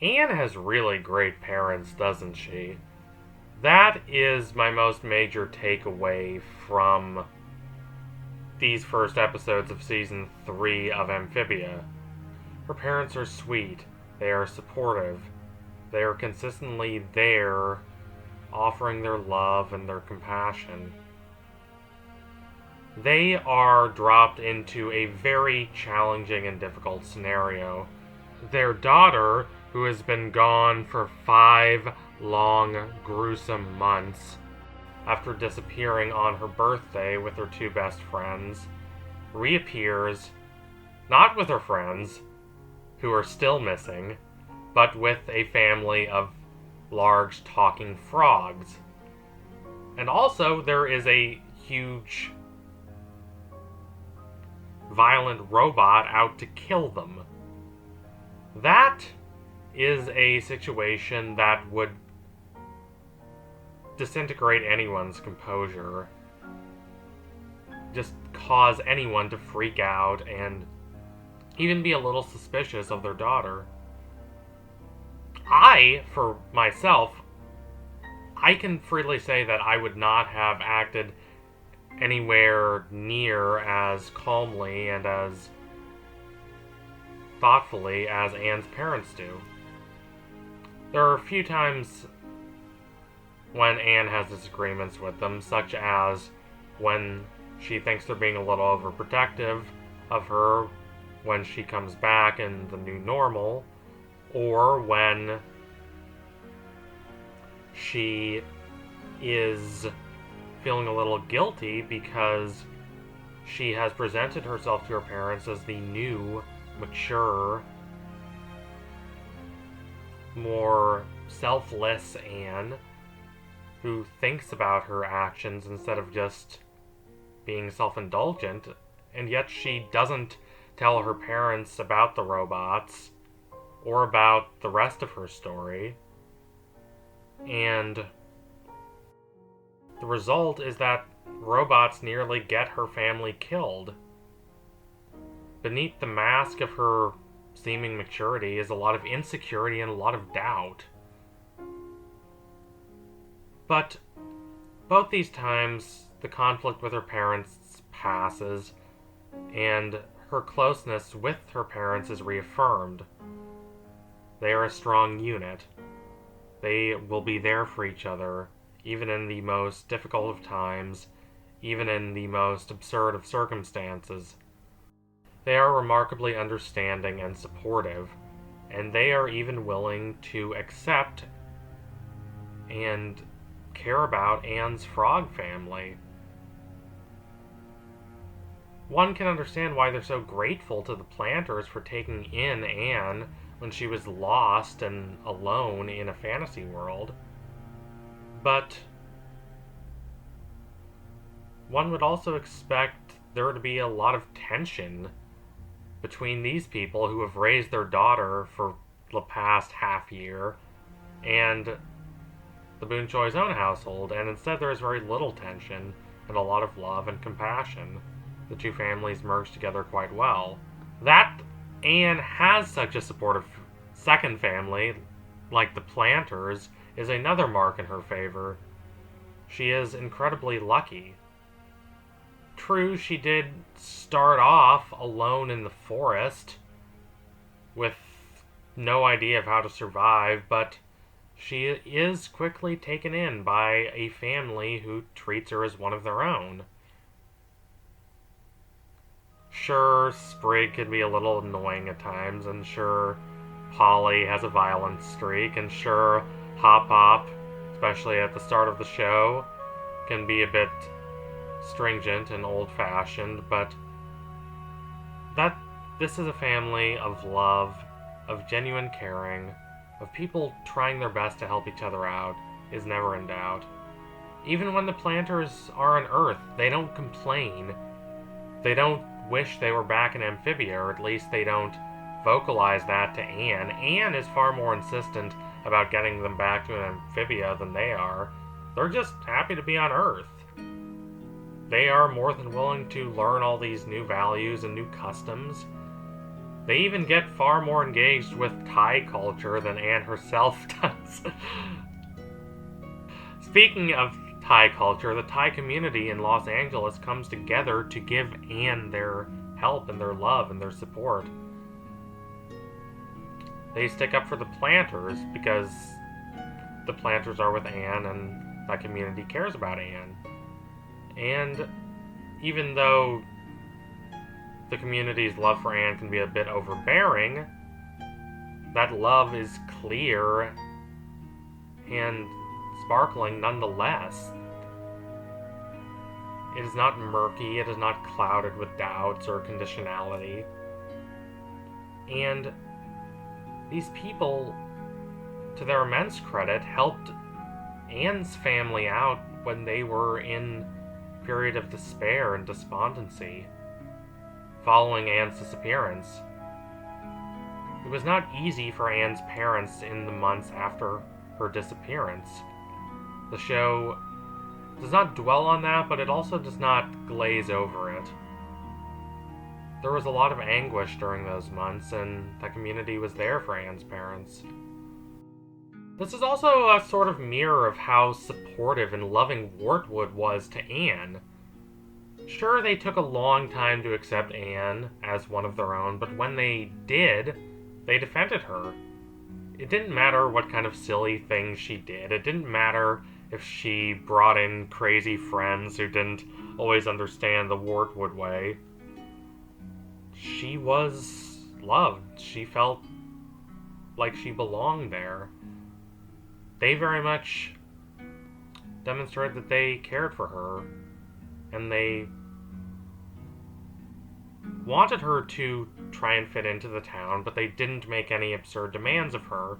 Anne has really great parents, doesn't she? That is my most major takeaway from these first episodes of Season 3 of Amphibia. Her parents are sweet, they are supportive, they are consistently there, offering their love and their compassion. They are dropped into a very challenging and difficult scenario. Their daughter, who has been gone for 5 long, gruesome months, after disappearing on her birthday with her 2 best friends, reappears, not with her friends, who are still missing, but with a family of large talking frogs. And also, there is a huge, violent robot out to kill them. That is a situation that would disintegrate anyone's composure. Just cause anyone to freak out and even be a little suspicious of their daughter. For myself, I can freely say that I would not have acted anywhere near as calmly and as thoughtfully as Anne's parents do. There are a few times when Anne has disagreements with them, such as when she thinks they're being a little overprotective of her when she comes back in the new normal, or when she is feeling a little guilty because she has presented herself to her parents as the new, mature, more selfless Anne, who thinks about her actions instead of just being self-indulgent, and yet she doesn't tell her parents about the robots or about the rest of her story. And the result is that robots nearly get her family killed. Beneath the mask of her seeming maturity is a lot of insecurity and a lot of doubt. But both these times, the conflict with her parents passes, and her closeness with her parents is reaffirmed. They are a strong unit. They will be there for each other, even in the most difficult of times, even in the most absurd of circumstances. They are remarkably understanding and supportive, and they are even willing to accept and care about Anne's frog family. One can understand why they're so grateful to the Plantars for taking in Anne when she was lost and alone in a fantasy world. But one would also expect there to be a lot of tension between these people who have raised their daughter for the past half year and the Boon Choi's own household, and instead there is very little tension and a lot of love and compassion. The two families merge together quite well. That Anne has such a supportive second family, like the Plantars, is another mark in her favor. She is incredibly lucky. True, she did start off alone in the forest with no idea of how to survive, but she is quickly taken in by a family who treats her as one of their own. Sure, Sprig can be a little annoying at times, and sure, Polly has a violent streak, and sure, Hop Hop, especially at the start of the show, can be a bit stringent and old-fashioned, but this is a family of love, of genuine caring, of people trying their best to help each other out, is never in doubt. Even when the Plantars are on Earth, they don't complain. They don't wish they were back in Amphibia, or at least they don't vocalize that to Anne. Anne is far more insistent about getting them back to an Amphibia than they are. They're just happy to be on Earth. They are more than willing to learn all these new values and new customs, They even get far more engaged with Thai culture than Anne herself does. Speaking of Thai culture, the Thai community in Los Angeles comes together to give Anne their help and their love and their support. They stick up for the Plantars because the Plantars are with Anne and that community cares about Anne. And even though the community's love for Anne can be a bit overbearing, that love is clear and sparkling nonetheless. It is not murky, it is not clouded with doubts or conditionality. And these people, to their immense credit, helped Anne's family out when they were in a period of despair and despondency following Anne's disappearance. It was not easy for Anne's parents in the months after her disappearance. The show does not dwell on that, but it also does not glaze over it. There was a lot of anguish during those months, and the community was there for Anne's parents. This is also a sort of mirror of how supportive and loving Wortwood was to Anne. Sure, they took a long time to accept Anne as one of their own, but when they did, they defended her. It didn't matter what kind of silly things she did. It didn't matter if she brought in crazy friends who didn't always understand the Wortwood way. She was loved. She felt like she belonged there. They very much demonstrated that they cared for her, and they wanted her to try and fit into the town, but they didn't make any absurd demands of her.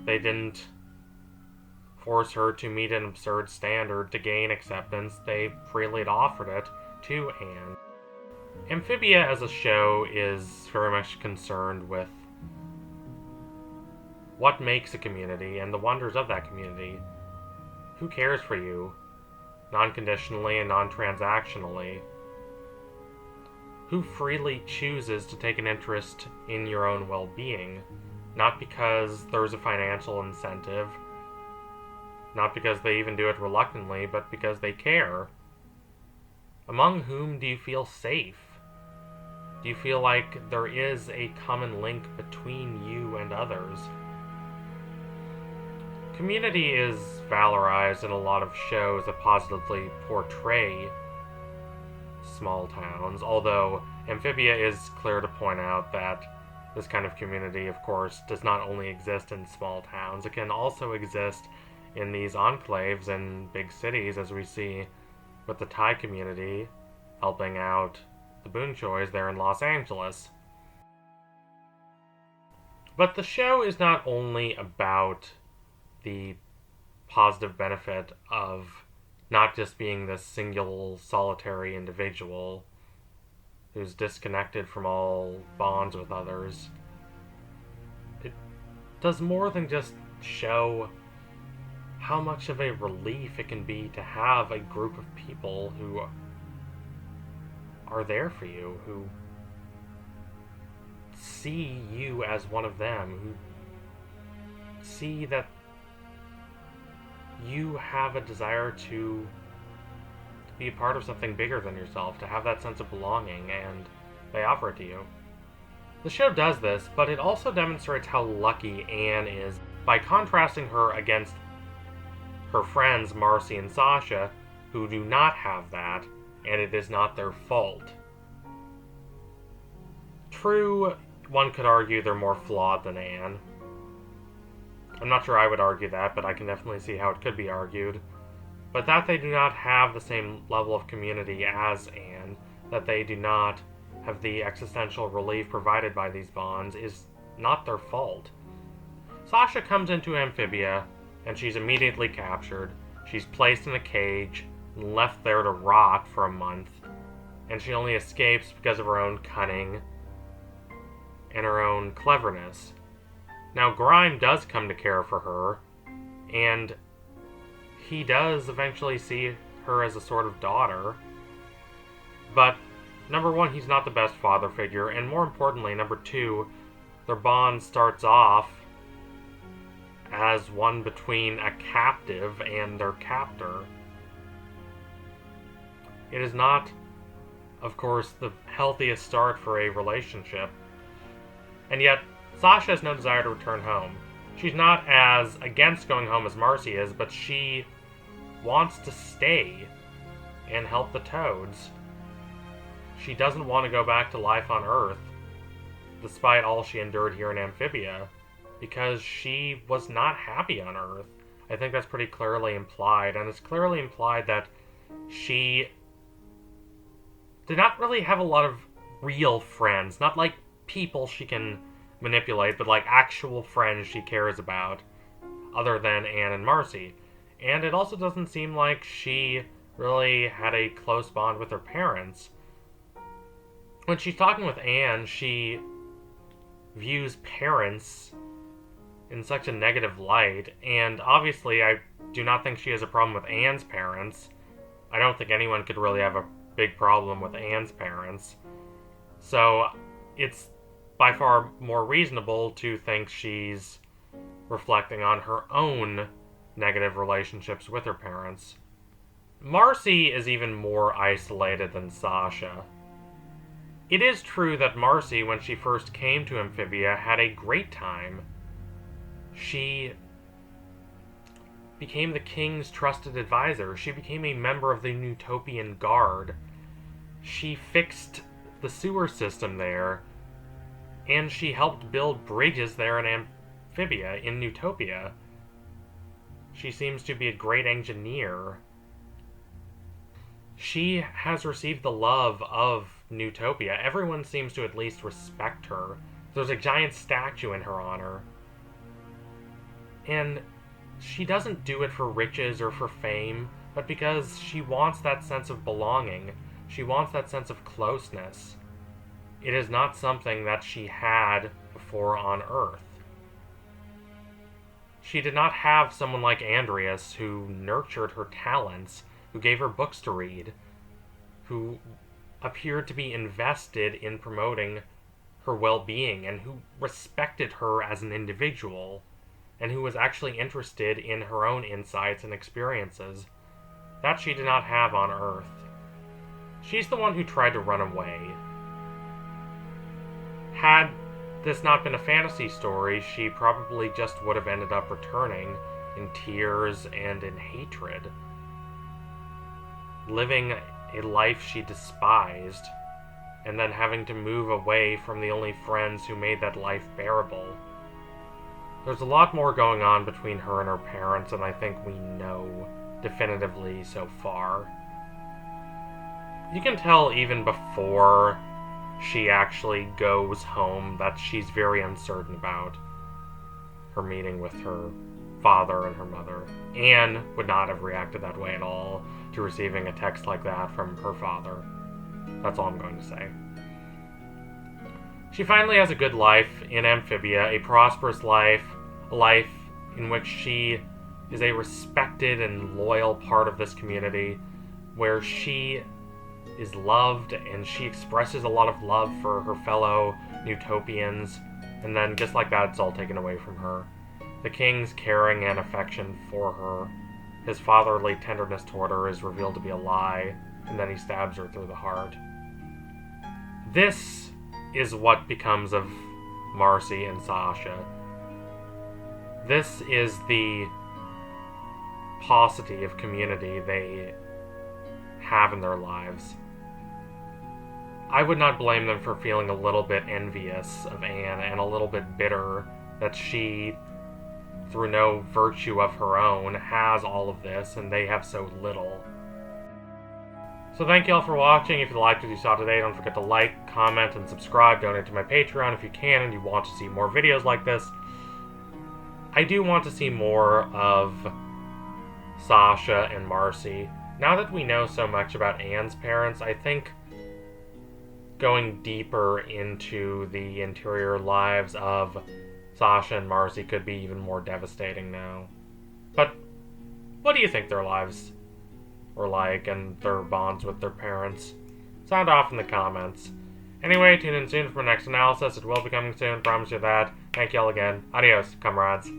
They didn't force her to meet an absurd standard to gain acceptance. They freely offered it to Anne. Amphibia as a show is very much concerned with what makes a community and the wonders of that community. Who cares for you, non-conditionally and non-transactionally? Who freely chooses to take an interest in your own well-being, not because there's a financial incentive, not because they even do it reluctantly, but because they care? Among whom do you feel safe? Do you feel like there is a common link between you and others? Community is valorized in a lot of shows that positively portray small towns, although Amphibia is clear to point out that this kind of community, of course, does not only exist in small towns. It can also exist in these enclaves in big cities, as we see with the Thai community helping out the Boonchoys there in Los Angeles. But the show is not only about the positive benefit of not just being this single, solitary individual who's disconnected from all bonds with others. It does more than just show how much of a relief it can be to have a group of people who are there for you, who see you as one of them, who see that you have a desire to be a part of something bigger than yourself, to have that sense of belonging, and they offer it to you. The show does this, but it also demonstrates how lucky Anne is by contrasting her against her friends Marcy and Sasha, who do not have that, and it is not their fault. True, one could argue they're more flawed than Anne. I'm not sure I would argue that, but I can definitely see how it could be argued. But that they do not have the same level of community as Anne, that they do not have the existential relief provided by these bonds, is not their fault. Sasha comes into Amphibia, and she's immediately captured. She's placed in a cage and left there to rot for a month, and she only escapes because of her own cunning and her own cleverness. Now, Grime does come to care for her, and he does eventually see her as a sort of daughter, but number one, he's not the best father figure, and more importantly, number two, their bond starts off as one between a captive and their captor. It is not, of course, the healthiest start for a relationship. And yet, Sasha has no desire to return home. She's not as against going home as Marcy is, but she wants to stay and help the Toads. She doesn't want to go back to life on Earth, despite all she endured here in Amphibia, because she was not happy on Earth. I think that's pretty clearly implied, and it's clearly implied that she did not really have a lot of real friends, not like people she can manipulate, but like actual friends she cares about, other than Anne and Marcy. And it also doesn't seem like she really had a close bond with her parents. When she's talking with Anne, she views parents in such a negative light, and obviously I do not think she has a problem with Anne's parents. I don't think anyone could really have a big problem with Anne's parents. So it's by far more reasonable to think she's reflecting on her own negative relationships with her parents. Marcy is even more isolated than Sasha. It is true that Marcy, when she first came to Amphibia, had a great time. She became the king's trusted advisor. She became a member of the Utopian Guard. She fixed the sewer system there, and she helped build bridges there in Amphibia, in Utopia. She seems to be a great engineer. She has received the love of Utopia. Everyone seems to at least respect her. There's a giant statue in her honor. And she doesn't do it for riches or for fame, but because she wants that sense of belonging. She wants that sense of closeness. It is not something that she had before on Earth. She did not have someone like Andreas who nurtured her talents, who gave her books to read, who appeared to be invested in promoting her well-being, and who respected her as an individual, and who was actually interested in her own insights and experiences. That she did not have on Earth. She's the one who tried to run away. Had this not been a fantasy story, she probably just would have ended up returning in tears and in hatred, living a life she despised, and then having to move away from the only friends who made that life bearable. There's a lot more going on between her and her parents, and I think we know definitively so far. You can tell even before she actually goes home that she's very uncertain about her meeting with her father and her mother. Anne would not have reacted that way at all to receiving a text like that from her father. That's all I'm going to say. She finally has a good life in Amphibia, a prosperous life, a life in which she is a respected and loyal part of this community, where she is loved and she expresses a lot of love for her fellow Utopians, and then just like that, it's all taken away from her. The king's caring and affection for her, his fatherly tenderness toward her, is revealed to be a lie, and then he stabs her through the heart. This is what becomes of Marcy and Sasha. This is the paucity of community they have in their lives. I would not blame them for feeling a little bit envious of Anne and a little bit bitter that she, through no virtue of her own, has all of this and they have so little. So thank you all for watching. If you liked what you saw today, don't forget to like, comment, and subscribe. Donate to my Patreon if you can and you want to see more videos like this. I do want to see more of Sasha and Marcy. Now that we know so much about Anne's parents, I think going deeper into the interior lives of Sasha and Marcy could be even more devastating now. But what do you think their lives were like and their bonds with their parents? sound off in the comments. Anyway, tune in soon for my next analysis. It will be coming soon, promise you that. Thank y'all again. Adios, comrades.